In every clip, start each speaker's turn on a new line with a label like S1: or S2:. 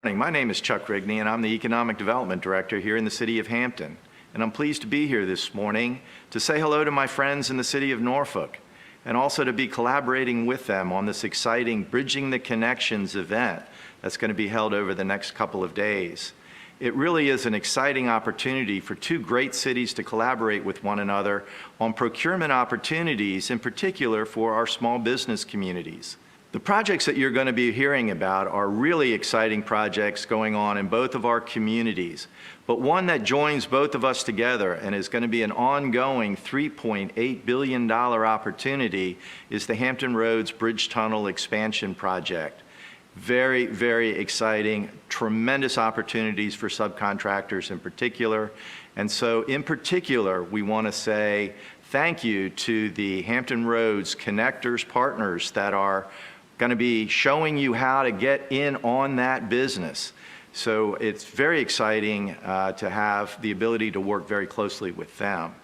S1: Morning. My name is Chuck Rigney, and I'm the Economic Development Director here in the city of Hampton. And I'm pleased to be here this morning to say hello to my friends in the city of Norfolk, and also to be collaborating with them on this exciting Bridging the Connections event that's going to be held over the next couple of days. It really is an exciting opportunity for two great cities to collaborate with one another on procurement opportunities, in particular for our small business communities. The projects that you're going to be hearing about are really exciting projects going on in both of our communities, but one that joins both of us together and is going to be an ongoing $3.8 billion opportunity is the Hampton Roads Bridge Tunnel Expansion Project. Very, very exciting, tremendous opportunities for subcontractors in particular. And so in particular, we want to say thank you to the Hampton Roads Connectors partners that are going to be showing you how to get in on that business. So it's very exciting to have the ability to work very closely with them.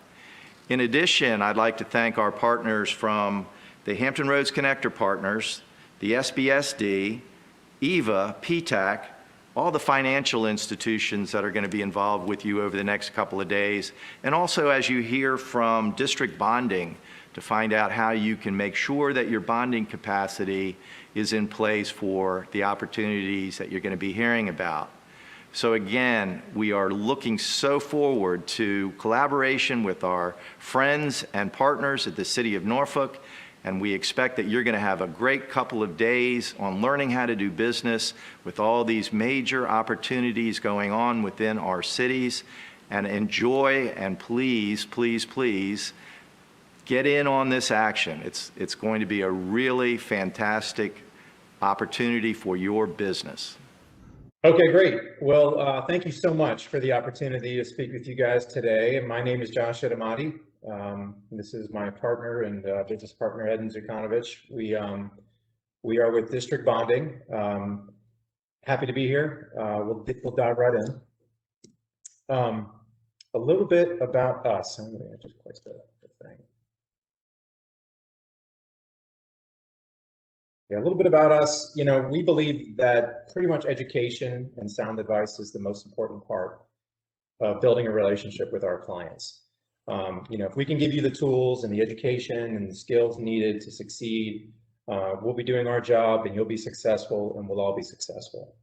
S1: In addition, I'd like to thank our partners from the Hampton Roads Connector Partners, the SBSD, EVA, PTAC, all the financial institutions that are going to be involved with you over the next couple of days, and also as you hear from district bonding to find out how you can make sure that your bonding capacity is in place for the opportunities that you're going to be hearing about. So again, we are looking so forward to collaboration with our friends and partners at the City of Norfolk, and we expect that you're going to have a great couple of days on learning how to do business with all these major opportunities going on within our cities. And enjoy, and please, please, please, get in on this action. It's going to be a really fantastic opportunity for your business.
S2: Okay, great. Well, thank you so much for the opportunity to speak with you guys today. My name is Josh Etemadi. This is my partner and business partner, Edin Zukanovic. We are with District Bonding. Happy to be here. We'll dive right in. A little bit about us. I'm going to just place the thing. Yeah, a little bit about us. You know, we believe that pretty much education and sound advice is the most important part of building a relationship with our clients. You know, if we can give you the tools and the education and the skills needed to succeed, we'll be doing our job and you'll be successful and we'll all be successful.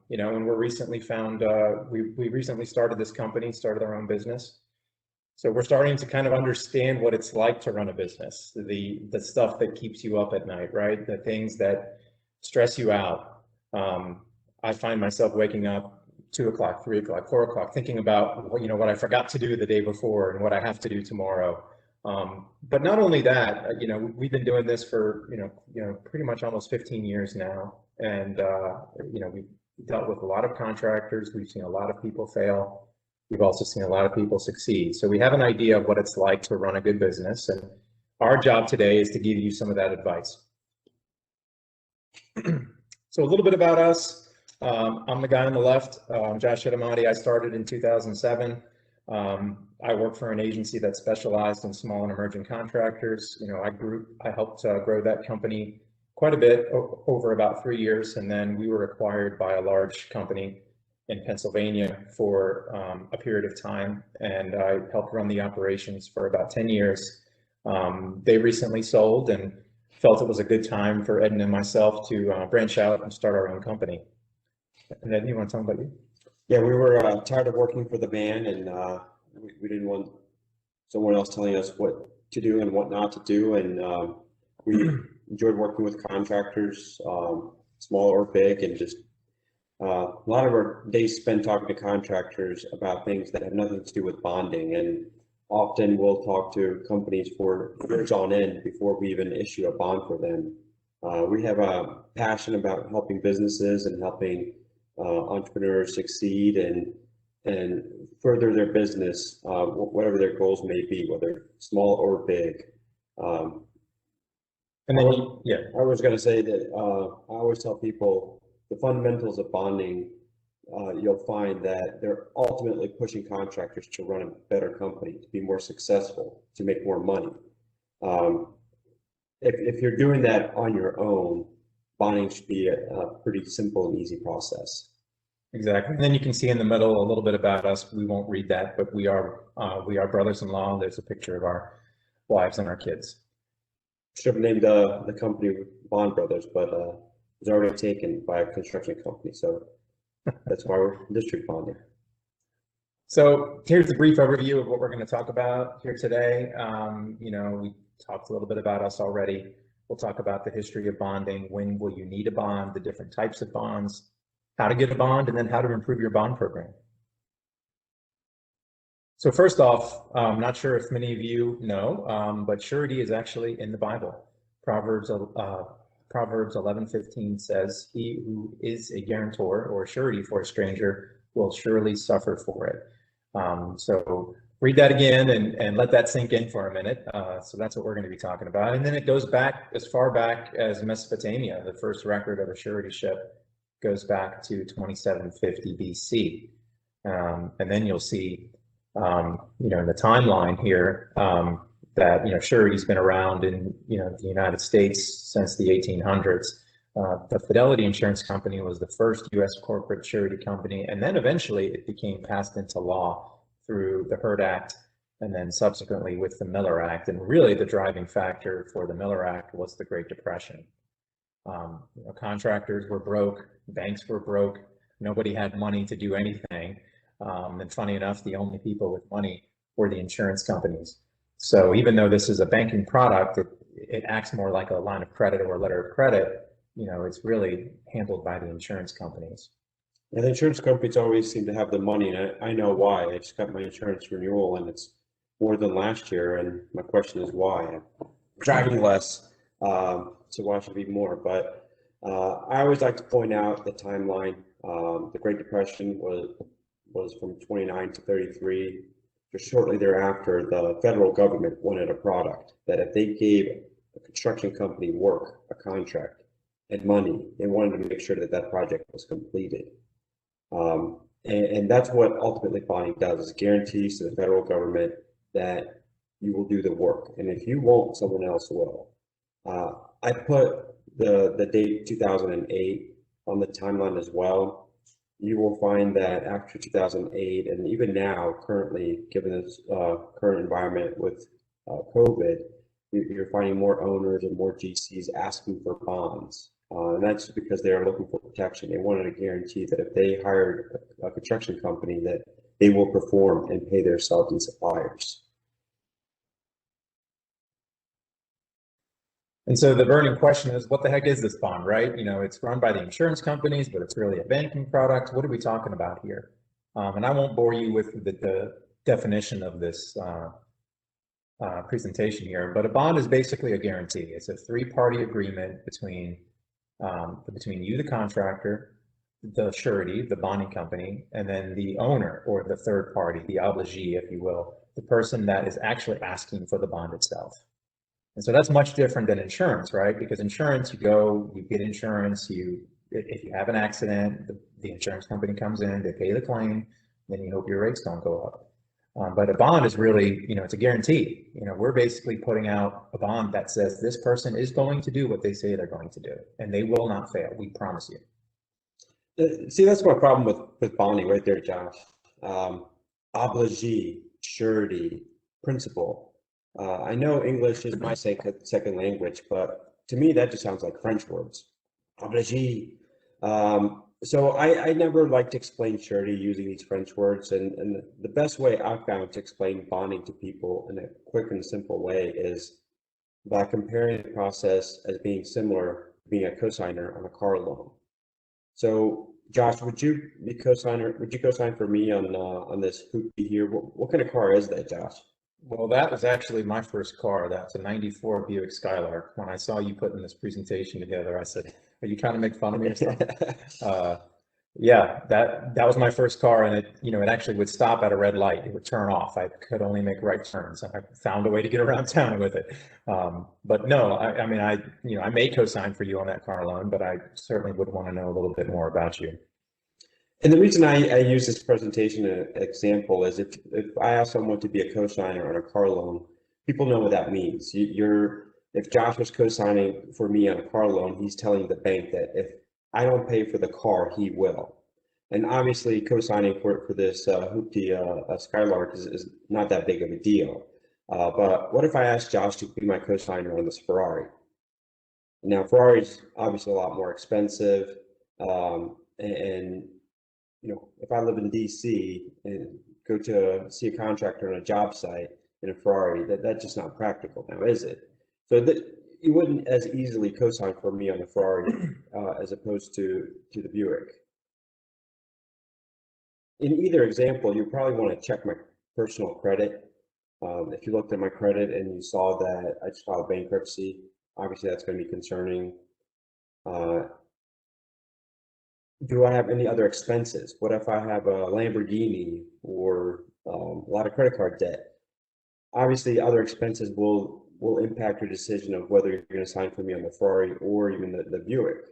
S2: You know, and we're recently found, we recently started this company, started our own business. So we're starting to kind of understand what it's like to run a business, the stuff that keeps you up at night, right? The things that stress you out. I find myself waking up 2 o'clock, 3 o'clock, 4 o'clock, thinking about what I forgot to do the day before and what I have to do tomorrow. But not only that, we've been doing this for pretty much almost 15 years now, and we've dealt with a lot of contractors. We've seen a lot of people fail. We've also seen a lot of people succeed. So we have an idea of what it's like to run a good business, and our job today is to give you some of that advice. So a little bit about us. I'm the guy on the left, Josh Etemadi. I started in 2007. I work for an agency that specialized in small and emerging contractors. I helped grow that company quite a bit over about 3 years, and then we were acquired by a large company in Pennsylvania for a period of time, and I helped run the operations for about 10 years. They recently sold and felt it was a good time for Edin and myself to branch out and start our own company. And Edin, you want to talk about you?
S3: Yeah, we were tired of working for the man, and we didn't want someone else telling us what to do and what not to do, and we enjoyed working with contractors, small or big, and just a lot of our days spent talking to contractors about things that have nothing to do with bonding, and often we'll talk to companies for years on end before we even issue a bond for them. We have a passion about helping businesses and helping entrepreneurs succeed and further their business, whatever their goals may be, whether small or big. And then, I was going to say that I always tell people the fundamentals of bonding, you'll find that they're ultimately pushing contractors to run a better company, to be more successful, to make more money. If you're doing that on your own, bonding should be a pretty simple and easy process.
S2: Exactly. And then you can see in the middle a little bit about us. We won't read that, but we are brothers-in-law. There's a picture of our wives and our kids.
S3: Should have named the company Bond Brothers, but it was already taken by a construction company, so that's why we're district bonding.
S2: So here's a brief overview of what we're going to talk about here today. We talked a little bit about us already. We'll talk about the history of bonding, when will you need a bond, the different types of bonds, how to get a bond, and then how to improve your bond program. So first off, I'm not sure if many of you know, but surety is actually in the Bible. Proverbs 11:15 says, "He who is a guarantor or surety for a stranger will surely suffer for it." So read that again and let that sink in for a minute. So that's what we're going to be talking about. And then it goes back as far back as Mesopotamia. The first record of a surety ship goes back to 2750 BC. And then you'll see, in the timeline here, that, surety's been around in, the United States since the 1800s. The Fidelity Insurance Company was the first U.S. corporate surety company, and then eventually it became passed into law through the Hurd Act, and then subsequently with the Miller Act. And really the driving factor for the Miller Act was the Great Depression. Contractors were broke, banks were broke, nobody had money to do anything. And funny enough, the only people with money were the insurance companies. So even though this is a banking product, it acts more like a line of credit or a letter of credit. It's really handled by the insurance companies.
S3: And the insurance companies always seem to have the money, and I know why. I just got my insurance renewal, and it's more than last year. And my question is why? I'm driving less, so why should it be more? But I always like to point out the timeline. The Great Depression was from 29 to 33. Just shortly thereafter, the federal government wanted a product that if they gave a construction company work, a contract, and money, they wanted to make sure that that project was completed. And that's what ultimately bonding does, is guarantees to the federal government that you will do the work. And if you won't, someone else will. I put the date 2008 on the timeline as well. You will find that after 2008, and even now, currently, given this current environment with COVID, you're finding more owners and more GCs asking for bonds. And that's because they are looking for protection. They wanted a guarantee that if they hired a construction company, that they will perform and pay their subs and suppliers.
S2: And so the burning question is, what the heck is this bond, right? It's run by the insurance companies, but it's really a banking product. What are we talking about here? And I won't bore you with the definition of this presentation here, but a bond is basically a guarantee. It's a three-party agreement between you, the contractor, the surety, the bonding company, and then the owner or the third party, the obligee, if you will, the person that is actually asking for the bond itself. And so that's much different than insurance, right? Because insurance, you get insurance, if you have an accident, the insurance company comes in, they pay the claim, then you hope your rates don't go up. But a bond is really, it's a guarantee. We're basically putting out a bond that says this person is going to do what they say they're going to do, and they will not fail. We promise you.
S3: See, that's my problem with bonding right there, Josh. Obligee, surety, principal. I know English is my second language, but to me that just sounds like French words. Obligee. So I never like to explain surety using these French words, and the best way I've found to explain bonding to people in a quick and simple way is by comparing the process as being similar to being a cosigner on a car loan. So Josh, would you co-sign for me on this hoopty here? What kind of car is that, Josh?
S2: Well, that was actually my first car. That's a 94 Buick Skylark. When I saw you putting this presentation together, I said, are you trying to make fun of me or something? Yeah, that was my first car, and it actually would stop at a red light. It would turn off. I could only make right turns. I found a way to get around town with it. But no, I may co-sign for you on that car loan, but I certainly would want to know a little bit more about you.
S3: And the reason I use this presentation example is if I ask someone to be a co-signer on a car loan, people know what that means. If Josh was co-signing for me on a car loan, he's telling the bank that if I don't pay for the car, he will. And obviously co-signing for this hoopty Skylark is not that big of a deal. But what if I asked Josh to be my co-signer on this Ferrari? Now, Ferrari's obviously a lot more expensive. And you know, if I live in DC and go to see a contractor on a job site in a Ferrari, that's just not practical now, is it? So that you wouldn't as easily co-sign for me on the Ferrari as opposed to the Buick. In either example, you probably want to check my personal credit. If you looked at my credit and you saw that I just filed bankruptcy, obviously that's going to be concerning. Do I have any other expenses? What if I have a Lamborghini or a lot of credit card debt? Obviously, other expenses will impact your decision of whether you're going to sign for me on the Ferrari or even the Buick.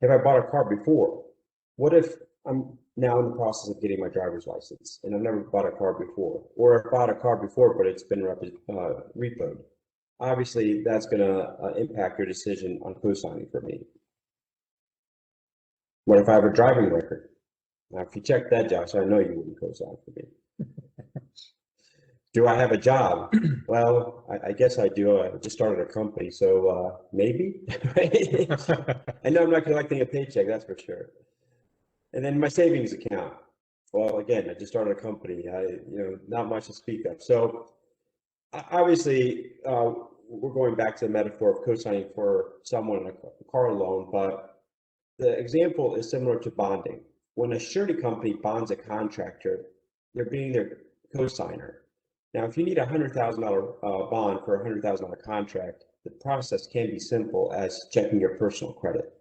S3: Have I bought a car before? What if I'm now in the process of getting my driver's license and I've never bought a car before, or I've bought a car before but it's been repoed? Obviously, that's going to impact your decision on co-signing for me. What if I have a driving record? Now, if you check that, Josh, I know you wouldn't co-sign for me. Do I have a job? Well, I guess I do. I just started a company, so maybe. I know I'm not collecting a paycheck, that's for sure. And then my savings account. Well, again, I just started a company. Not much to speak of. So obviously, we're going back to the metaphor of co-signing for someone on a car loan, but the example is similar to bonding. When a surety company bonds a contractor, they're being their co-signer. Now, if you need a $100,000 bond for a $100,000 contract, the process can be simple as checking your personal credit.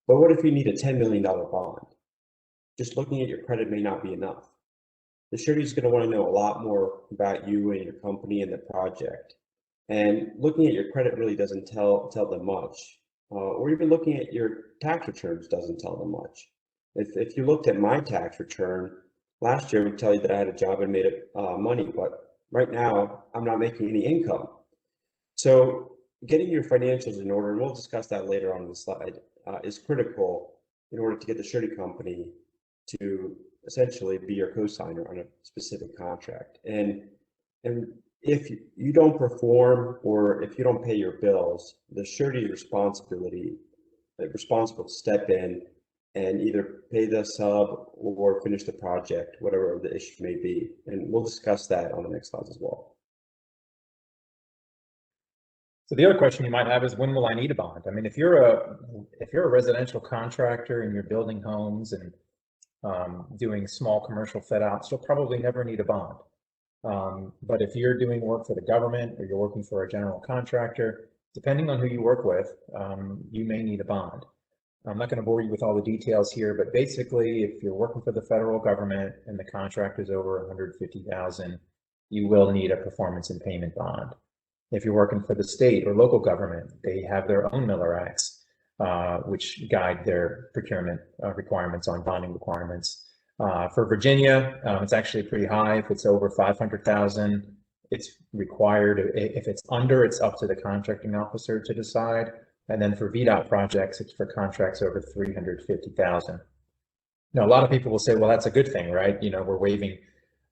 S3: But what if you need a $10 million bond? Just looking at your credit may not be enough. The surety is going to want to know a lot more about you and your company and the project. And looking at your credit really doesn't tell them much. Or even looking at your tax returns doesn't tell them much. If you looked at my tax return, last year it would tell you that I had a job and made money, but right now I'm not making any income. So getting your financials in order, and we'll discuss that later on in the slide, is critical in order to get the surety company to essentially be your co-signer on a specific contract. And if you don't perform or if you don't pay your bills, the surety is responsible to step in and either pay the sub or finish the project, whatever the issue may be. And we'll discuss that on the next slides as well.
S2: So the other question you might have is, when will I need a bond? I mean, if you're a residential contractor and you're building homes and doing small commercial fit outs, you'll probably never need a bond. But if you're doing work for the government or you're working for a general contractor, depending on who you work with, you may need a bond. I'm not going to bore you with all the details here, but basically, if you're working for the federal government and the contract is over $150,000, you will need a performance and payment bond. If you're working for the state or local government, they have their own Miller Acts, which guide their procurement requirements on bonding requirements. For Virginia, it's actually pretty high. If it's over 500,000, it's required. If it's under, it's up to the contracting officer to decide. And then for VDOT projects, it's for contracts over 350,000. Now, a lot of people will say, well, that's a good thing, right? You know, we're waiving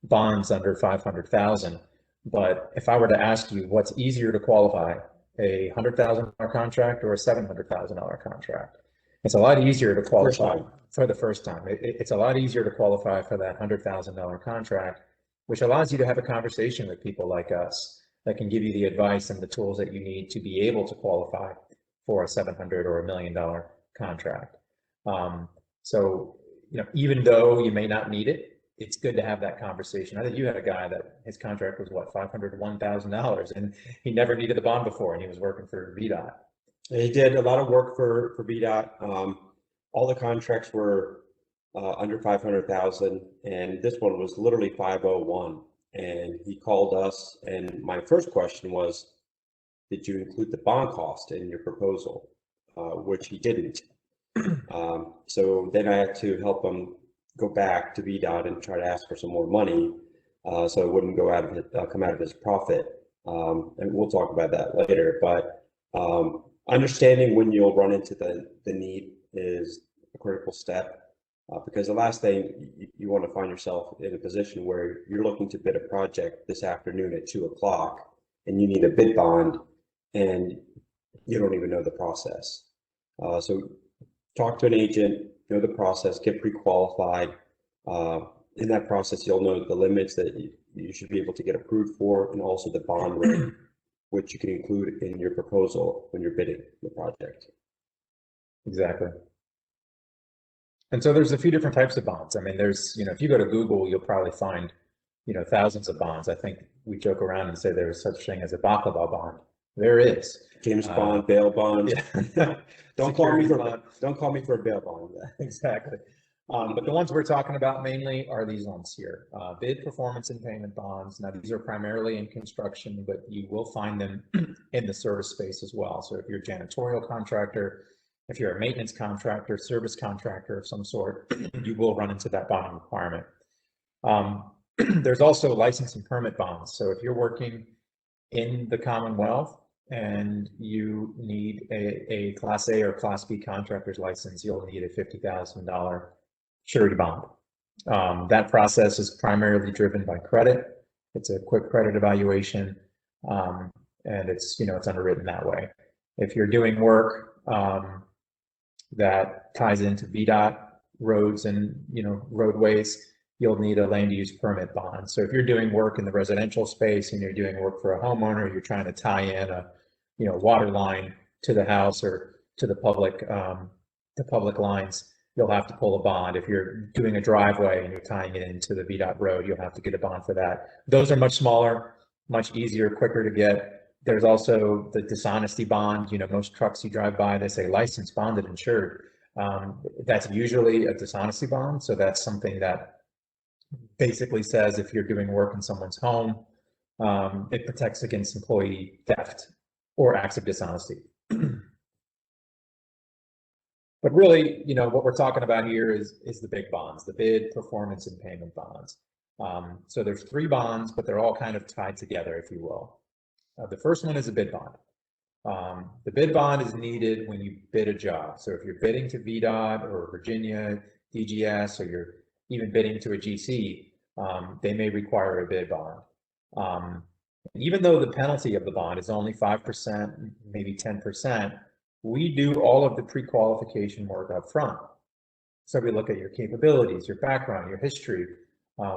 S2: bonds under 500,000. But if I were to ask you what's easier to qualify, a $100,000 contract or a $700,000 contract, it's a lot easier to qualify for the first time. It's a lot easier to qualify for that $100,000 contract, which allows you to have a conversation with people like us that can give you the advice and the tools that you need to be able to qualify for a $700,000 or $1 million contract. So, you know, even though you may not need it, it's good to have that conversation. I think you had a guy that his contract was what, $500,000 to $1,000, and he never needed a bond before, and he was working for VDOT.
S3: He did a lot of work for VDOT. All the contracts were under 500,000, and this one was literally 501. And he called us, and my first question was, did you include the bond cost in your proposal? Which he didn't. So then I had to help him go back to VDOT and try to ask for some more money, so it wouldn't go out of it, come out of his profit. And we'll talk about that later. But understanding when you'll run into the need is a critical step. Because the last thing you want to find yourself in a position where you're looking to bid a project this afternoon at 2 o'clock and you need a bid bond and you don't even know the process. So talk to an agent, know the process, get pre-qualified. In that process, you'll know the limits that you should be able to get approved for, and also the bond rate, which you can include in your proposal when you're bidding the project.
S2: Exactly. And so there's a few different types of bonds. I mean, there's, if you go to Google, you'll probably find, thousands of bonds. I think we joke around and say there's such thing as a baklava bond. There is.
S3: James bond, bail bond.
S2: Yeah.
S3: Don't call me for a bail bond.
S2: Exactly. But the ones we're talking about mainly are these ones here. Bid, performance, and payment bonds. Now, these are primarily in construction, but you will find them in the service space as well. So if you're a janitorial contractor, if you're a maintenance contractor, service contractor of some sort, you will run into that bonding requirement. There's also license and permit bonds. So if you're working in the Commonwealth and you need a Class A or Class B contractor's license, you'll need a $50,000 surety bond. That process is primarily driven by credit. It's a quick credit evaluation, and it's underwritten that way. If you're doing work that ties into VDOT roads and roadways, you'll need a land use permit bond. So if you're doing work in the residential space and you're doing work for a homeowner, you're trying to tie in a water line to the house or to the public lines, you'll have to pull a bond. If you're doing a driveway and you're tying it into the VDOT road, you'll have to get a bond for that. Those are much smaller, much easier, quicker to get. There's also the dishonesty bond. Most trucks you drive by, they say licensed, bonded, insured. That's usually a dishonesty bond. So that's something that basically says if you're doing work in someone's home, it protects against employee theft or acts of dishonesty. But really, what we're talking about here is the big bonds, the bid, performance, and payment bonds. So there's 3 bonds, but they're all kind of tied together, if you will. The first one is a bid bond. The bid bond is needed when you bid a job. So if you're bidding to VDOT or Virginia, DGS, or you're even bidding to a GC, they may require a bid bond. Even though the penalty of the bond is only 5%, maybe 10%, we do all of the pre-qualification work up front. So we look at your capabilities, your background, your history.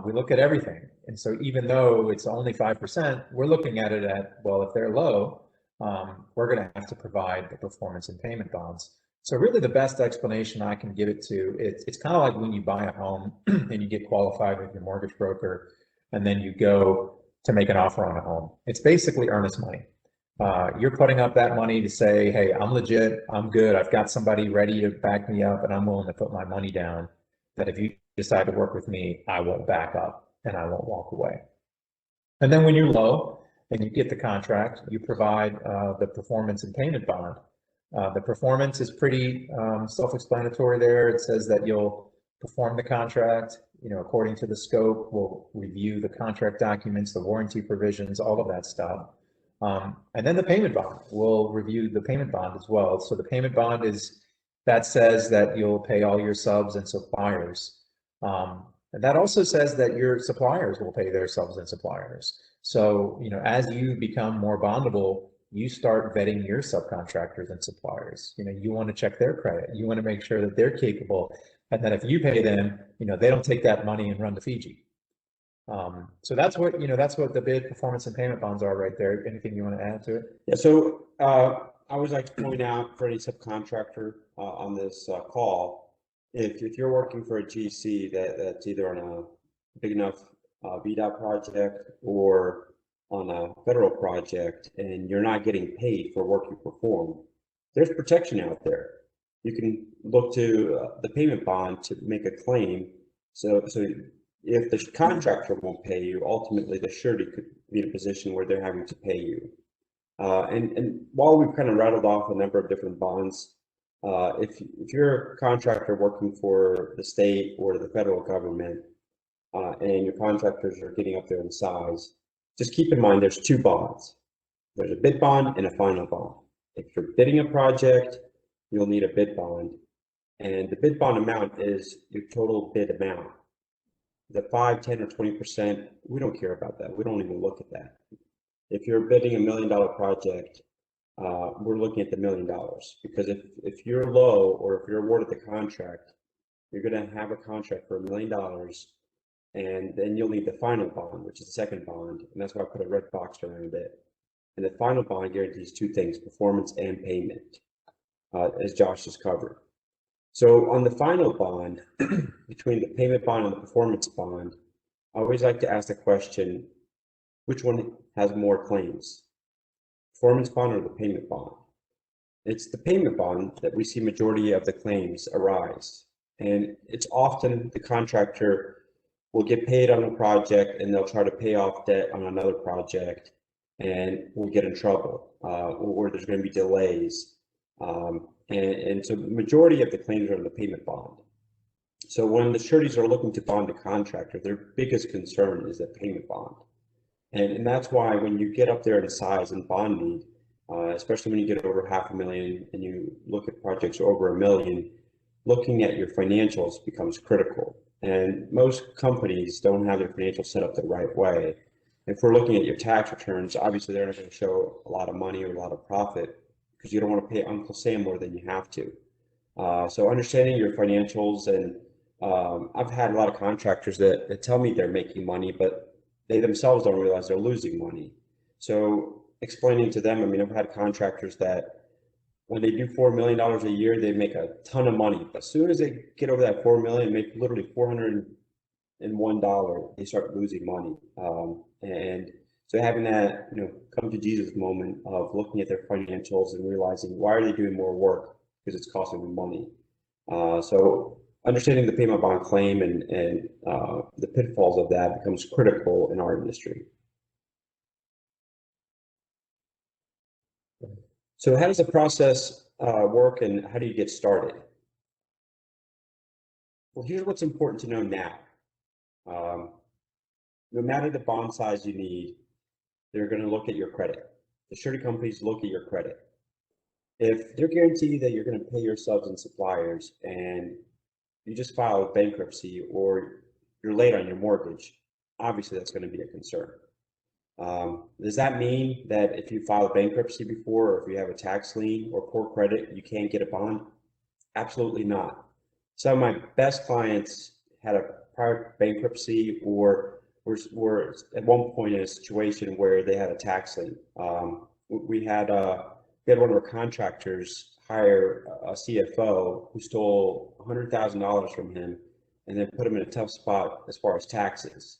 S2: We look at everything. And so even though it's only 5%, we're looking at it at, well, if they're low, we're going to have to provide the performance and payment bonds. So really the best explanation I can give it to, it's kind of like when you buy a home and you get qualified with your mortgage broker, and then you go to make an offer on a home. It's basically earnest money. You're putting up that money to say, hey, I'm legit, I'm good, I've got somebody ready to back me up, and I'm willing to put my money down, that if you decide to work with me, I won't back up and I won't walk away. And then when you're low and you get the contract, you provide the performance and payment bond. The performance is pretty self-explanatory there. It says that you'll perform the contract, according to the scope. We'll review the contract documents, the warranty provisions, all of that stuff. And then the payment bond, we'll review the payment bond as well. So the payment bond that says that you'll pay all your subs and suppliers. And that also says that your suppliers will pay their subs and suppliers. So, as you become more bondable, you start vetting your subcontractors and suppliers. You want to check their credit. You want to make sure that they're capable, and that if you pay them, they don't take that money and run to Fiji. So that's what the bid, performance, and payment bonds are right there. Anything you want to add to it?
S3: Yeah. So I would like to point out for any subcontractor on this call, if you're working for a GC that's either on a big enough VDOT project or on a federal project, and you're not getting paid for work you perform, there's protection out there. You can look to the payment bond to make a claim. So if the contractor won't pay you, ultimately the surety could be in a position where they're having to pay you. And while we've kind of rattled off a number of different bonds, if you're a contractor working for the state or the federal government, and your contractors are getting up there in size, just keep in mind there's 2 bonds. There's a bid bond and a final bond. If you're bidding a project, you'll need a bid bond. And the bid bond amount is your total bid amount. The 5, 10, or 20%, we don't care about that. We don't even look at that. If you're bidding $1 million project, we're looking at the $1 million, because if you're low, or if you're awarded the contract, you're going to have a contract for $1 million, and then you'll need the final bond, which is the second bond, and that's why I put a red box around it. And the final bond guarantees two things: performance and payment, as Josh just covered. So on the final bond, between the payment bond and the performance bond, I always like to ask the question, which one has more claims, performance bond or the payment bond? It's the payment bond that we see majority of the claims arise. And it's often the contractor will get paid on a project and they'll try to pay off debt on another project, and we'll get in trouble, or there's going to be delays. And so the majority of the claims are in the payment bond. So when the sureties are looking to bond a contractor, their biggest concern is the payment bond. And that's why when you get up there in size and bond need, especially when you get over $500,000 and you look at projects over $1 million, looking at your financials becomes critical. And most companies don't have their financials set up the right way. If we're looking at your tax returns, obviously they're not going to show a lot of money or a lot of profit, because you don't want to pay Uncle Sam more than you have to. So understanding your financials, and I've had a lot of contractors that tell me they're making money, but they themselves don't realize they're losing money. So explaining to them, I mean, I've had contractors that when they do $4 million a year, they make a ton of money. But as soon as they get over that $4 million, make literally $401, they start losing money. And so having that, come to Jesus moment of looking at their financials and realizing, why are they doing more work? Because it's costing them money. So understanding the payment bond claim and the pitfalls of that becomes critical in our industry. So how does the process work, and how do you get started? Well, here's what's important to know now. No matter the bond size you need, they're going to look at your credit. The surety companies look at your credit. If they're guaranteed that you're going to pay your subs and suppliers, and you just filed bankruptcy or you're late on your mortgage, obviously that's going to be a concern. Does that mean that if you file bankruptcy before, or if you have a tax lien or poor credit, you can't get a bond? Absolutely not. Some of my best clients had a prior bankruptcy, or were at one point in a situation where they had a tax lien. We had one of our contractors hire a CFO who stole $100,000 from him, and then put him in a tough spot as far as taxes.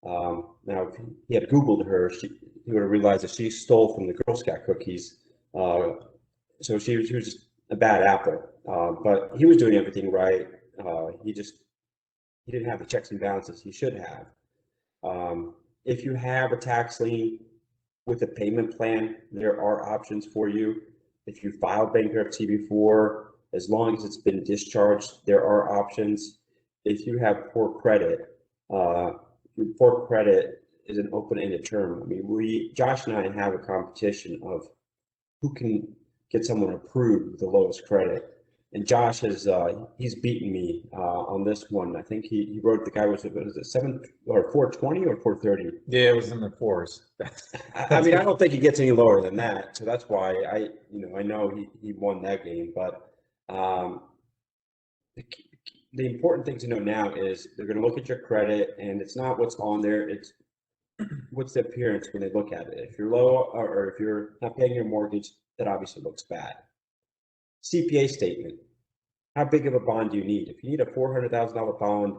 S3: Now, if he had Googled her, he would have realized that she stole from the Girl Scout cookies. So she was just a bad apple. But he was doing everything right. He didn't have the checks and balances he should have. If you have a tax lien with a payment plan, there are options for you. If you filed bankruptcy before, as long as it's been discharged, there are options. If you have poor credit, poor credit is an open-ended term. I mean, Josh and I have a competition of who can get someone approved with the lowest credit. And Josh has he's beaten me on this one. I think he wrote, the guy was it 7 or 420 or 430?
S2: Yeah, it was in the fours.
S3: I mean, I don't think he gets any lower than that. So that's why I know he won that game. But the important thing to know now is they're going to look at your credit, and it's not what's on there, it's what's the appearance when they look at it. If you're low, or if you're not paying your mortgage, that obviously looks bad. CPA statement. How big of a bond do you need? If you need a $400,000 bond,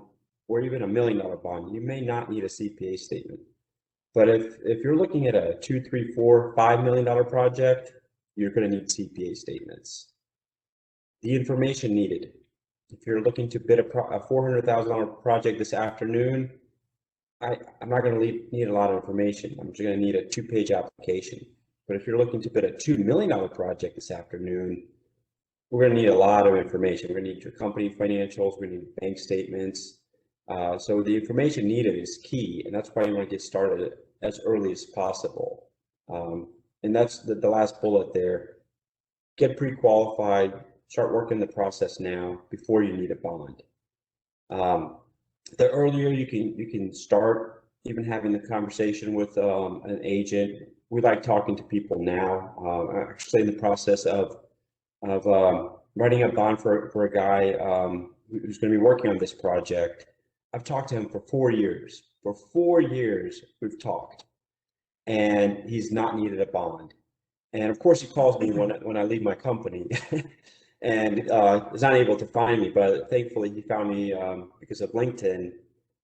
S3: or even $1 million bond, you may not need a CPA statement. But if you're looking at a $2, $3, $4, $5 million project, you're going to need CPA statements. The information needed. If you're looking to bid a $400,000 project this afternoon, I'm not going to need a lot of information. I'm just going to need a 2-page application. But if you're looking to bid a $2 million project this afternoon, we're going to need a lot of information. We're going to need your company financials. We're going to need bank statements. So the information needed is key, and that's why you want to get started as early as possible. And that's the last bullet there. Get pre-qualified. start working the process now before you need a bond. The earlier you can start even having the conversation with an agent. We like talking to people now. I'm actually in the process of writing a bond for a guy who's going to be working on this project. I've talked to him for 4 years. For 4 years, we've talked, and he's not needed a bond. And of course, he calls me when I leave my company, and is not able to find me. But thankfully, he found me because of LinkedIn,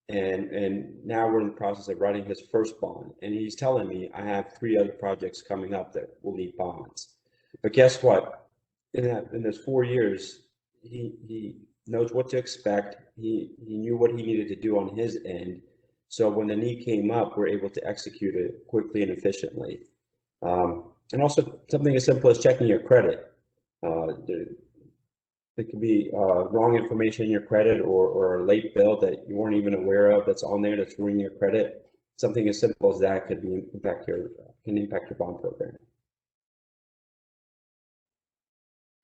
S3: and now we're in the process of writing his first bond. And he's telling me I have 3 other projects coming up that will need bonds. But guess what? In those 4 years, he knows what to expect. He knew what he needed to do on his end. So when the need came up, we're able to execute it quickly and efficiently. And also something as simple as checking your credit. There could be wrong information in your credit or a late bill that you weren't even aware of that's on there that's ruining your credit. Something as simple as that could impact your bond program.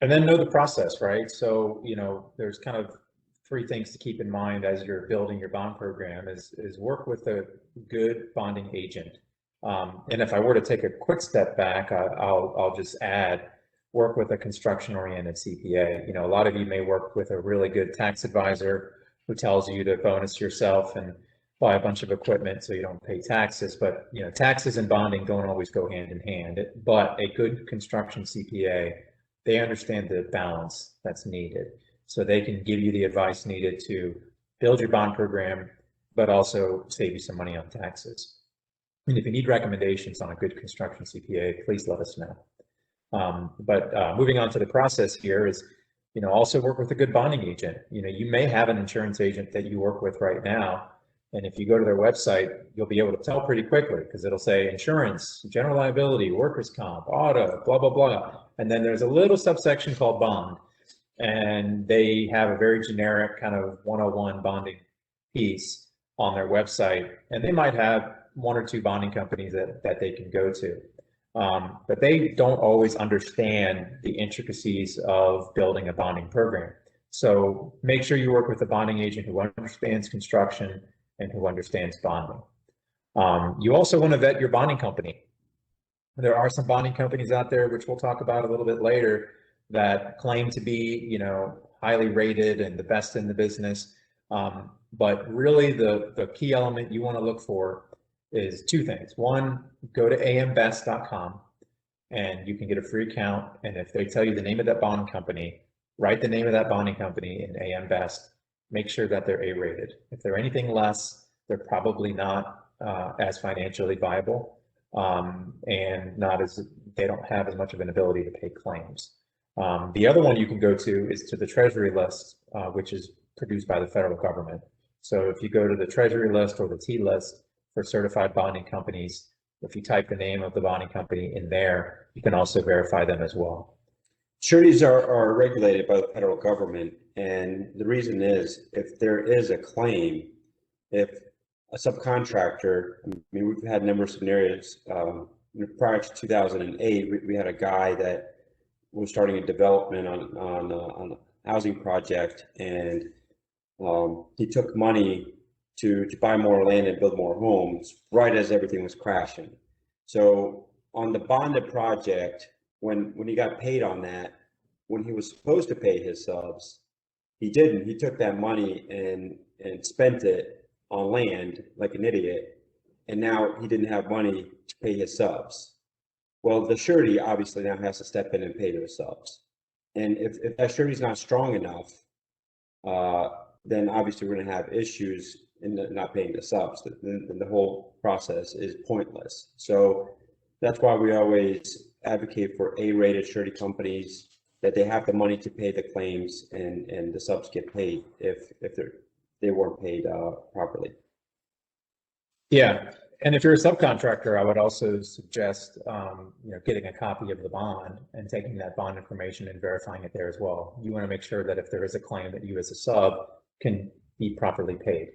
S2: And then know the process, right? So, there's kind of 3 things to keep in mind as you're building your bond program is work with a good bonding agent. And if I were to take a quick step back, I'll just add, work with a construction-oriented CPA. A lot of you may work with a really good tax advisor who tells you to bonus yourself and buy a bunch of equipment so you don't pay taxes. But, taxes and bonding don't always go hand in hand. But a good construction CPA, they understand the balance that's needed. So they can give you the advice needed to build your bond program, but also save you some money on taxes. And if you need recommendations on a good construction CPA, please let us know. But moving on to the process here is, also work with a good bonding agent. You may have an insurance agent that you work with right now. And if you go to their website, you'll be able to tell pretty quickly because it'll say insurance, general liability, workers' comp, auto, blah, blah, blah. And then there's a little subsection called bond. And they have a very generic kind of 101 bonding piece on their website. And they might have 1 or 2 bonding companies that they can go to. But they don't always understand the intricacies of building a bonding program. So make sure you work with a bonding agent who understands construction and who understands bonding. You also want to vet your bonding company. There are some bonding companies out there, which we'll talk about a little bit later, that claim to be, highly rated and the best in the business. But really the key element you want to look for is 2 things. One, go to ambest.com and you can get a free account. And if they tell you the name of that bond company, write the name of that bonding company in ambest. Make sure that they're A-rated. If they're anything less, they're probably not as financially viable and they don't have as much of an ability to pay claims. The other one you can go to is to the Treasury list, which is produced by the federal government. So if you go to the Treasury list or the T list for certified bonding companies, if you type the name of the bonding company in there, you can also verify them as well.
S3: Sureties are regulated by the federal government, and the reason is if there is a claim, if a subcontractor, we've had a number of scenarios. Prior to 2008, we had a guy that was starting a development on a housing project, and he took money to buy more land and build more homes right as everything was crashing. So on the bonded project, when he got paid on that, when he was supposed to pay his subs, he didn't. He took that money and spent it on land like an idiot, and now he didn't have money to pay his subs. Well, the surety obviously now has to step in and pay those subs. And if that surety is not strong enough, then obviously we're going to have issues in not paying the subs. Then the whole process is pointless. So that's why we always advocate for A-rated surety companies, that they have the money to pay the claims and the subs get paid if they weren't paid properly.
S2: Yeah, and if you're a subcontractor, I would also suggest getting a copy of the bond and taking that bond information and verifying it there as well. You want to make sure that if there is a claim that you as a sub can be properly paid.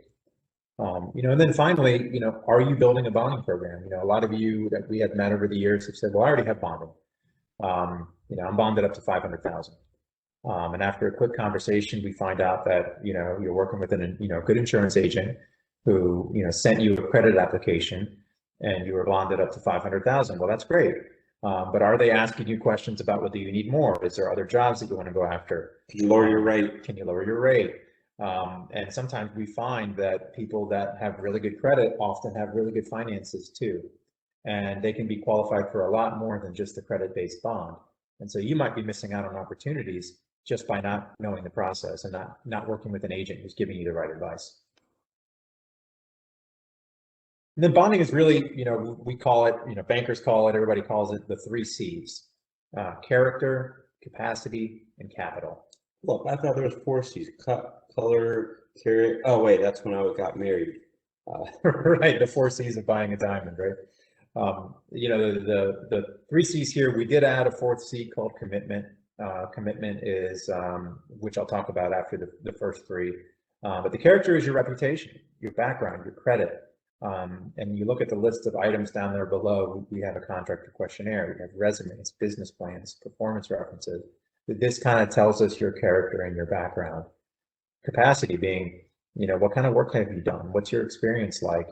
S2: And then finally, are you building a bonding program? A lot of you that we have met over the years have said, well, I already have bonding. I'm bonded up to 500,000. And after a quick conversation, we find out that, you're working with a good insurance agent who, sent you a credit application and you were bonded up to 500,000. Well, that's great. But are they asking you questions about whether you need more? Is there other jobs that you want to go after?
S3: Can you lower your rate?
S2: Can you lower your rate? And sometimes we find that people that have really good credit often have really good finances too. And they can be qualified for a lot more than just a credit-based bond. And so you might be missing out on opportunities just by not knowing the process and not working with an agent who's giving you the right advice. And then bonding is really, we call it, bankers call it, everybody calls it the 3 C's: character, capacity, and capital.
S3: Look, I thought there was 4 C's: color, carrot. Oh wait, that's when I got married.
S2: Right, the 4 C's of buying a diamond, right? The 3 C's here, we did add a 4th C called commitment. Commitment is, which I'll talk about after the first 3. But the character is your reputation, your background, your credit. And you look at the list of items down there below, we have a contractor questionnaire, we have resumes, business plans, performance references. This kind of tells us your character and your background. Capacity being, what kind of work have you done? What's your experience like?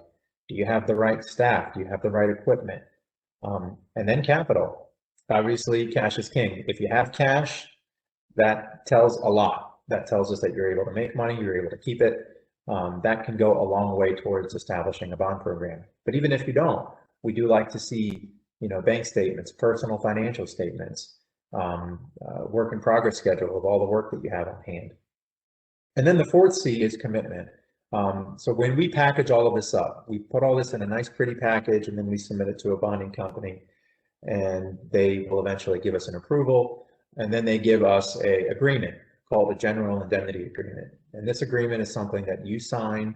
S2: Do you have the right staff? Do you have the right equipment? And then capital. Obviously, cash is king. If you have cash, that tells a lot. That tells us that you're able to make money, you're able to keep it. That can go a long way towards establishing a bond program. But even if you don't, we do like to see, bank statements, personal financial statements, work in progress schedule of all the work that you have on hand. And then the 4th C is commitment. So when we package all of this up, we put all this in a nice pretty package and then we submit it to a bonding company and they will eventually give us an approval. And then they give us an agreement called a general indemnity agreement. And this agreement is something that you sign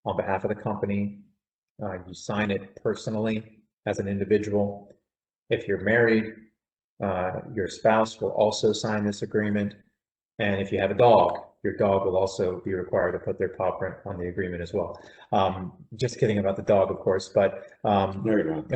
S2: on behalf of the company. You sign it personally as an individual. If you're married, your spouse will also sign this agreement. And if you have a dog, your dog will also be required to put their paw print on the agreement as well. Just kidding about the dog, of course, but
S3: No, you're not.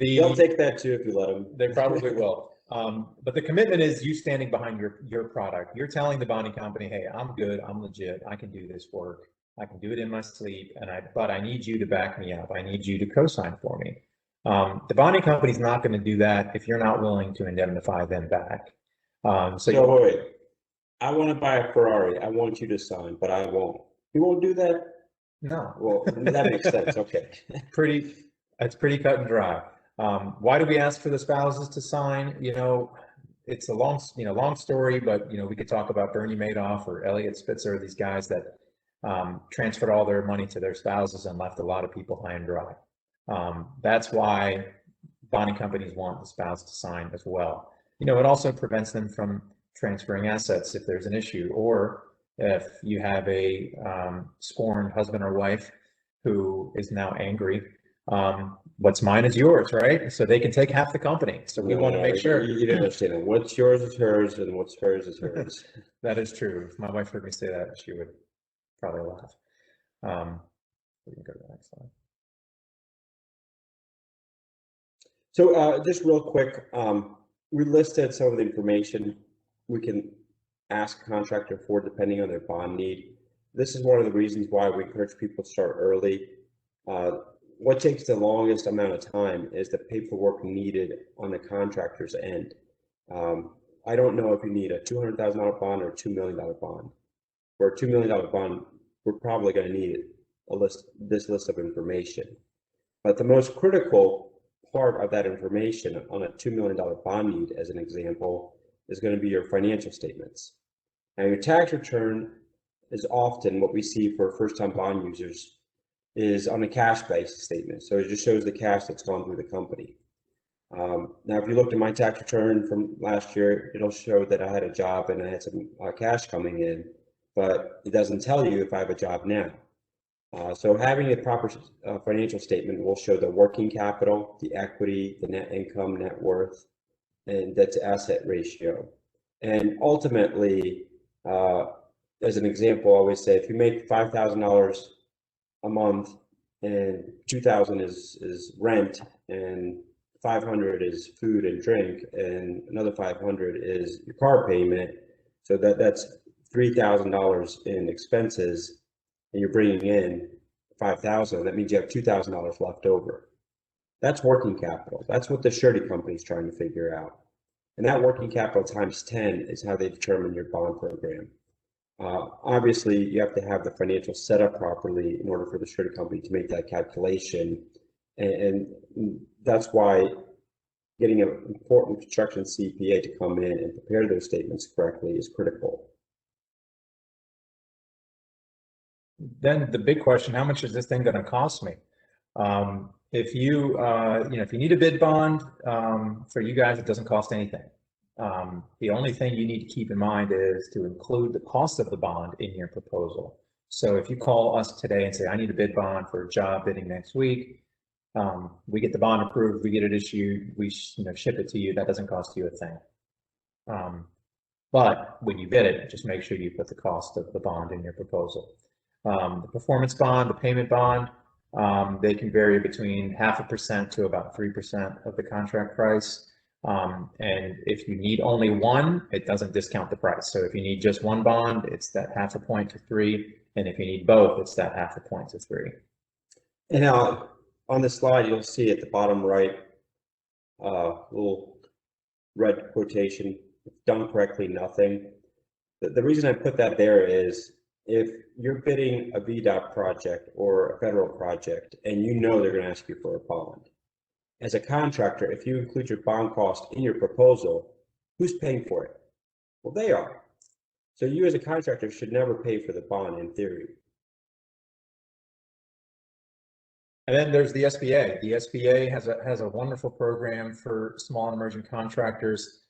S3: They'll take that too if you let them.
S2: They probably will. But the commitment is you standing behind your product. You're telling the bonding company, hey, I'm good, I'm legit, I can do this work, I can do it in my sleep, but I need you to back me up. I need you to co-sign for me. The bonding company's not going to do that if you're not willing to indemnify them back.
S3: So wait, I want to buy a Ferrari. I want you to sign, but I won't. You won't do that?
S2: No.
S3: Well, that makes sense. Okay.
S2: It's pretty cut and dry. Why do we ask for the spouses to sign? It's a long story, but we could talk about Bernie Madoff or Elliot Spitzer, these guys that transferred all their money to their spouses and left a lot of people high and dry. That's why bonding companies want the spouse to sign as well. It also prevents them from transferring assets if there's an issue, or if you have a scorned husband or wife who is now angry. What's mine is yours, right? So they can take half the company. So we want to make sure.
S3: You don't understand. What's yours is hers, and what's hers is hers.
S2: That is true. If my wife heard me say that, she would probably laugh. We can go to the next slide.
S3: So just real quick, we listed some of the information we can ask a contractor for depending on their bond need. This is one of the reasons why we encourage people to start early. What takes the longest amount of time is the paperwork needed on the contractor's end. I don't know if you need a $200,000 bond or a $2 million bond. For a $2 million bond, we're probably going to need this list of information. But the most critical part of that information on a $2 million bond need, as an example, is going to be your financial statements. Now, your tax return is often what we see for first-time bond users is on a cash-based statement. So it just shows the cash that's gone through the company. Now, if you looked at my tax return from last year, it'll show that I had a job and I had some cash coming in, but it doesn't tell you if I have a job now. So having a proper financial statement will show the working capital, the equity, the net income, net worth, and debt to asset ratio. And ultimately, as an example, I always say if you make $5,000 a month and $2,000 is rent and 500 is food and drink, and another 500 is your car payment. So that's $3,000 in expenses, and you're bringing in 5,000. That means you have $2,000 left over. That's working capital. That's what the surety company is trying to figure out. And that working capital times 10 is how they determine your bond program. Obviously, you have to have the financial setup properly in order for the surety company to make that calculation. And that's why getting an important construction CPA to come in and prepare those statements correctly is critical.
S2: Then the big question, how much is this thing going to cost me? If you, if you need a bid bond, for you guys, it doesn't cost anything. The only thing you need to keep in mind is to include the cost of the bond in your proposal. So if you call us today and say, I need a bid bond for a job bidding next week, we get the bond approved, we get it issued, we ship it to you. That doesn't cost you a thing. But when you bid it, just make sure you put the cost of the bond in your proposal. The performance bond, the payment bond, they can vary between 0.5% to about 3% of the contract price. And if you need only one, it doesn't discount the price. So if you need just one bond, it's that 0.5 point to 3. And if you need both, it's that 0.5 point to 3.
S3: And now on the slide, you'll see at the bottom right, little red quotation, if done correctly, nothing. The reason I put that there is if you're bidding a VDOT project or a federal project and you know they're going to ask you for a bond, as a contractor, if you include your bond cost in your proposal, who's paying for it? Well, they are. So you as a contractor should never pay for the bond in theory.
S2: And then there's the SBA. The SBA has a wonderful program for small and emerging contractors.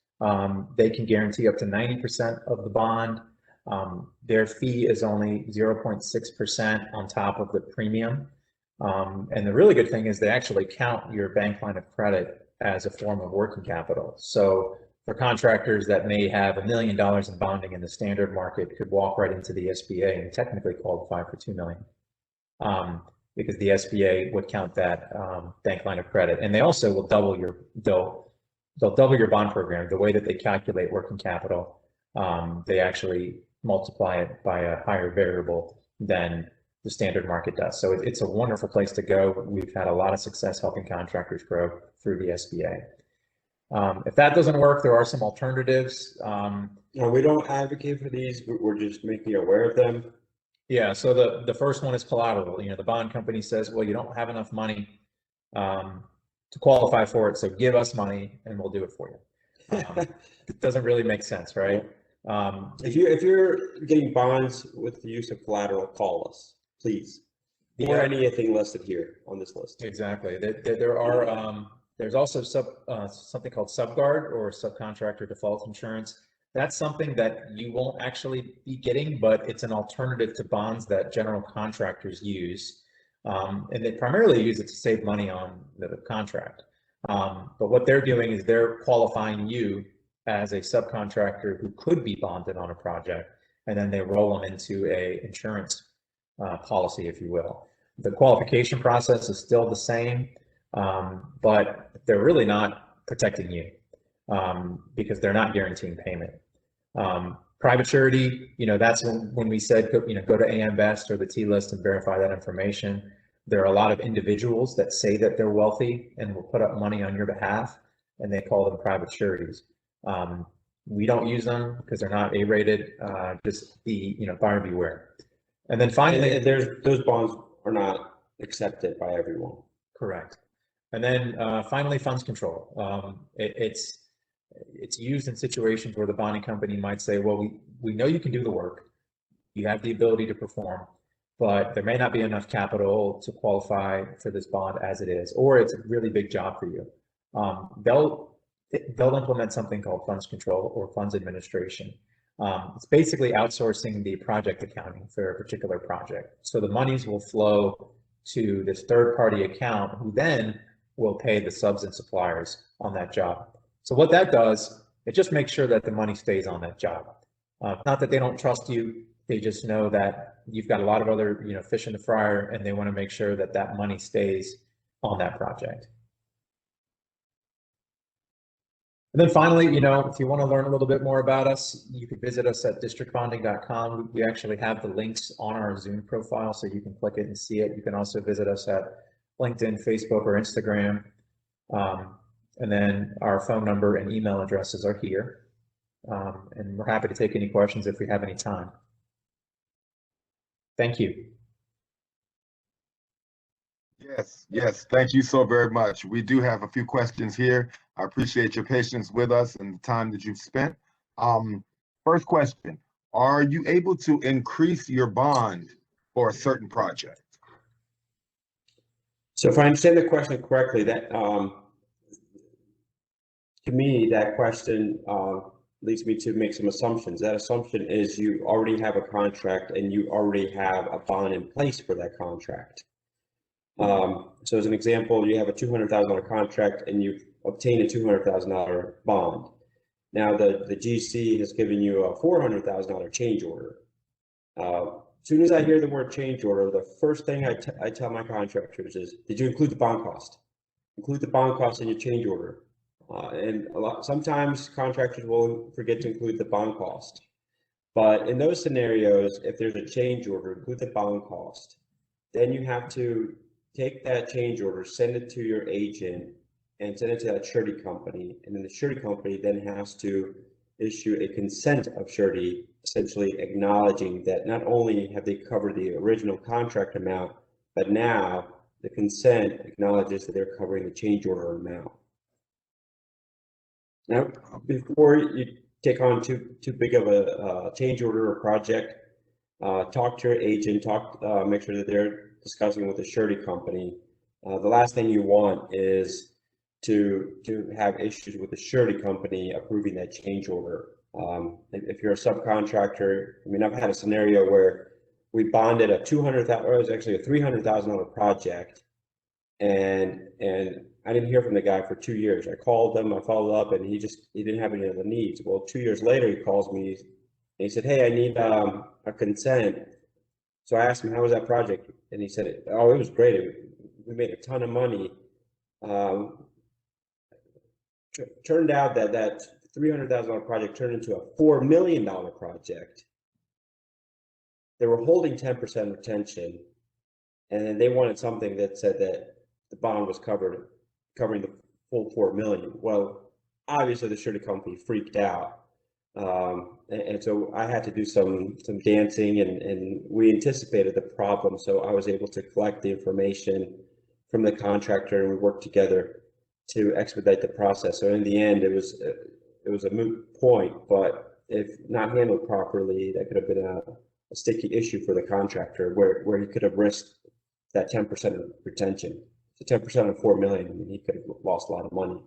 S2: They can guarantee up to 90% of the bond. Their fee is only 0.6% on top of the premium. And the really good thing is they actually count your bank line of credit as a form of working capital. So for contractors that may have $1 million in bonding in the standard market could walk right into the SBA and technically qualify for $2 million. Because the SBA would count that bank line of credit, and they also will double they'll double your bond program. The way that they calculate working capital, they actually multiply it by a higher variable than the standard market does. So it's a wonderful place to go. We've had a lot of success helping contractors grow through the SBA. If that doesn't work, there are some alternatives.
S3: We don't advocate for these, we're just making you aware of them.
S2: Yeah, so the first one is collateral. The bond company says, well, you don't have enough money to qualify for it, so give us money and we'll do it for you. It doesn't really make sense, right?
S3: If you're getting bonds with the use of collateral, call us, please. Or anything listed here on this list.
S2: Exactly. There are there's also something called subguard or subcontractor default insurance. That's something that you won't actually be getting, but it's an alternative to bonds that general contractors use. And they primarily use it to save money on the contract. But what they're doing is they're qualifying you as a subcontractor who could be bonded on a project, and then they roll them into a insurance policy, if you will. The qualification process is still the same, but they're really not protecting you because they're not guaranteeing payment. Private surety, that's when we said, go to AM Best or the T list and verify that information. There are a lot of individuals that say that they're wealthy and will put up money on your behalf, and they call them private sureties. We don't use them because they're not A-rated. Just be, buyer beware. And then finally,
S3: those bonds are not accepted by everyone.
S2: Correct. And then finally, funds control. It's used in situations where the bonding company might say, well, we know you can do the work, you have the ability to perform, but there may not be enough capital to qualify for this bond as it is, or it's a really big job for you. They'll implement something called funds control or funds administration. It's basically outsourcing the project accounting for a particular project. So the monies will flow to this third-party account who then will pay the subs and suppliers on that job. So what that does, it just makes sure that the money stays on that job. Not that they don't trust you, they just know that you've got a lot of other fish in the fryer, and they want to make sure that that money stays on that project. And then finally, if you want to learn a little bit more about us, you can visit us at districtbonding.com. We actually have the links on our Zoom profile, so you can click it and see it. You can also visit us at LinkedIn, Facebook, or Instagram. And then our phone number and email addresses are here. And we're happy to take any questions if we have any time. Thank you.
S4: Yes, thank you so very much. We do have a few questions here. I appreciate your patience with us and the time that you've spent. First question, are you able to increase your bond for a certain project?
S3: So if I understand the question correctly, that to me, that question leads me to make some assumptions. That assumption is you already have a contract and you already have a bond in place for that contract. So as an example, you have a $200,000 contract and you've obtained a $200,000 bond. Now the GC has given you a $400,000 change order. As soon as I hear the word change order, the first thing I tell my contractors is, did you include the bond cost? Include the bond cost in your change order. And sometimes contractors will forget to include the bond cost. But in those scenarios, if there's a change order, include the bond cost. Then you have to take that change order, send it to your agent, and send it to that surety company. And then the surety company then has to issue a consent of surety, essentially acknowledging that not only have they covered the original contract amount, but now the consent acknowledges that they're covering the change order amount. Now, before you take on too big of a change order or project, talk to your agent, make sure that they're discussing with the surety company. The last thing you want is to have issues with the surety company approving that change order. If you're a subcontractor, I mean, I've had a scenario where we bonded a $200,000, or it was actually a $300,000 project, and I didn't hear from the guy for 2 years. I called him, I followed up, and he didn't have any other needs. Well, 2 years later, he calls me and he said, "Hey, I need a consent." So I asked him, "How was that project?" And he said, "Oh, it was great. We made a ton of money." Turned out that $300,000 project turned into a $4 million project. They were holding 10% retention, and then they wanted something that said that the bond was covering the full $4 million. Well, obviously the surety company freaked out. And so I had to do some dancing, and we anticipated the problem. So I was able to collect the information from the contractor, and we worked together to expedite the process. So in the end, it was a moot point, but if not handled properly, that could have been a sticky issue for the contractor, where he could have risked that 10% of retention. So 10% of $4 million, I mean, he could have lost a lot of money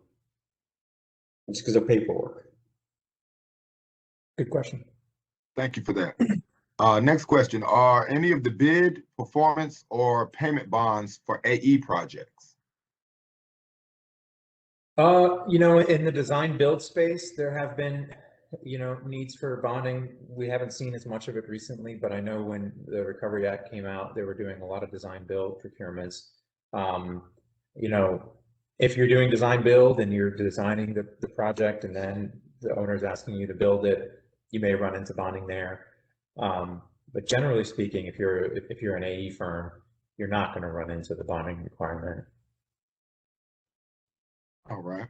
S3: just because of paperwork.
S2: Good question.
S4: Thank you for that. Next question, are any of the bid, performance, or payment bonds for AE projects?
S2: In the design build space, there have been, needs for bonding. We haven't seen as much of it recently, but I know when the Recovery Act came out, they were doing a lot of design build procurements. If you're doing design build and you're designing the project and then the owner's asking you to build it, you may run into bonding there. But generally speaking, if you're an AE firm, you're not going to run into the bonding requirement.
S4: All right.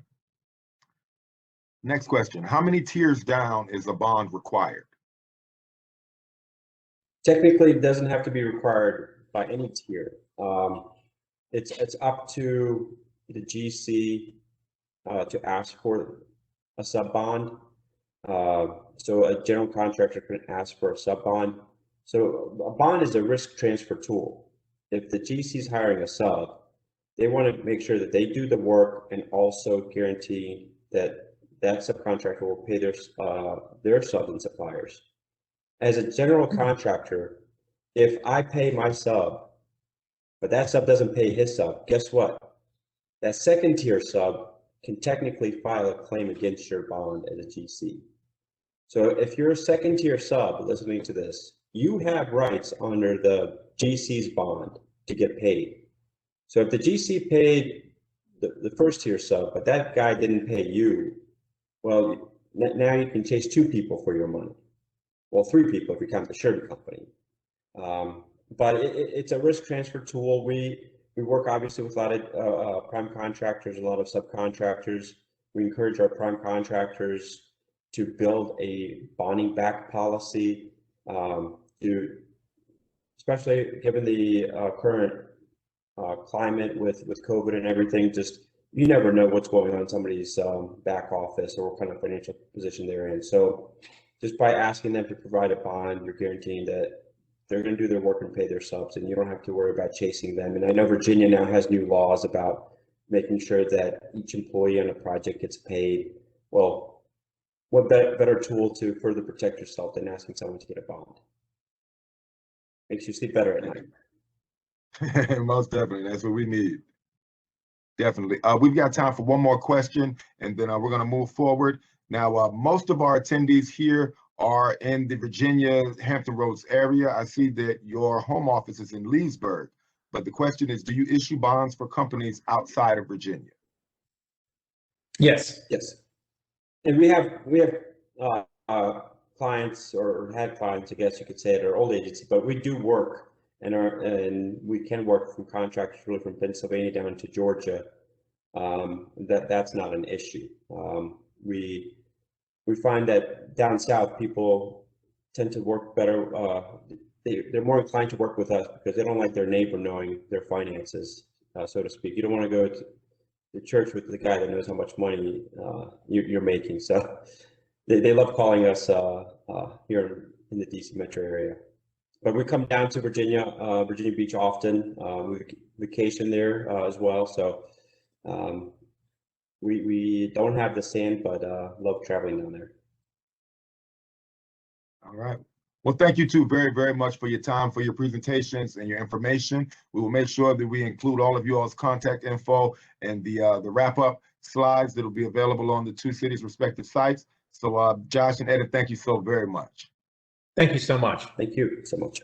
S4: Next question, how many tiers down is a bond required?
S3: Technically, it doesn't have to be required by any tier. It's up to the GC to ask for a sub bond. So a general contractor can ask for a sub bond. So a bond is a risk transfer tool. If the GC is hiring a sub, they want to make sure that they do the work and also guarantee that that subcontractor will pay their sub and suppliers. As a general contractor, if I pay my sub, but that sub doesn't pay his sub, guess what? That second tier sub can technically file a claim against your bond as a GC. So if you're a second tier sub listening to this, you have rights under the GC's bond to get paid. So if the GC paid the first tier sub, but that guy didn't pay you, Well, now you can chase 2 people for your money. Well, 3 people if you count the surety company. But it's a risk transfer tool. We work obviously with a lot of prime contractors, a lot of subcontractors. We encourage our prime contractors to build a bonding back policy, especially given the current climate with COVID and everything. Just you never know what's going on in somebody's back office or what kind of financial position they're in. So just by asking them to provide a bond, you're guaranteeing that they're going to do their work and pay their subs, and you don't have to worry about chasing them. And I know Virginia now has new laws about making sure that each employee on a project gets paid. Well, what better tool to further protect yourself than asking someone to get a bond? Makes you sleep better at night.
S4: Most definitely, that's what we need. Definitely. We've got time for one more question, and then we're going to move forward. Now, most of our attendees here are in the Virginia Hampton Roads area. I see that your home office is in Leesburg, but the question is, do you issue bonds for companies outside of Virginia?
S2: Yes.
S3: Yes. And we have clients, or had clients, I guess you could say, at our old agency, but we do work and we can work from contractors really from Pennsylvania down to Georgia. That's not an issue. We find that down south people tend to work better. They're more inclined to work with us because they don't like their neighbor knowing their finances, so to speak. You don't want to go to the church with the guy that knows how much money you're making. So they love calling us here in the DC metro area. But we come down to Virginia Beach often. We vacation there as well. So we don't have the sand, but love traveling down there.
S4: All right. Well, thank you two very, very much for your time, for your presentations and your information. We will make sure that we include all of you all's contact info and the wrap-up slides that will be available on the 2 cities' respective sites. So Josh and Edin, thank you so very much.
S2: Thank you so much.
S3: Thank you so much.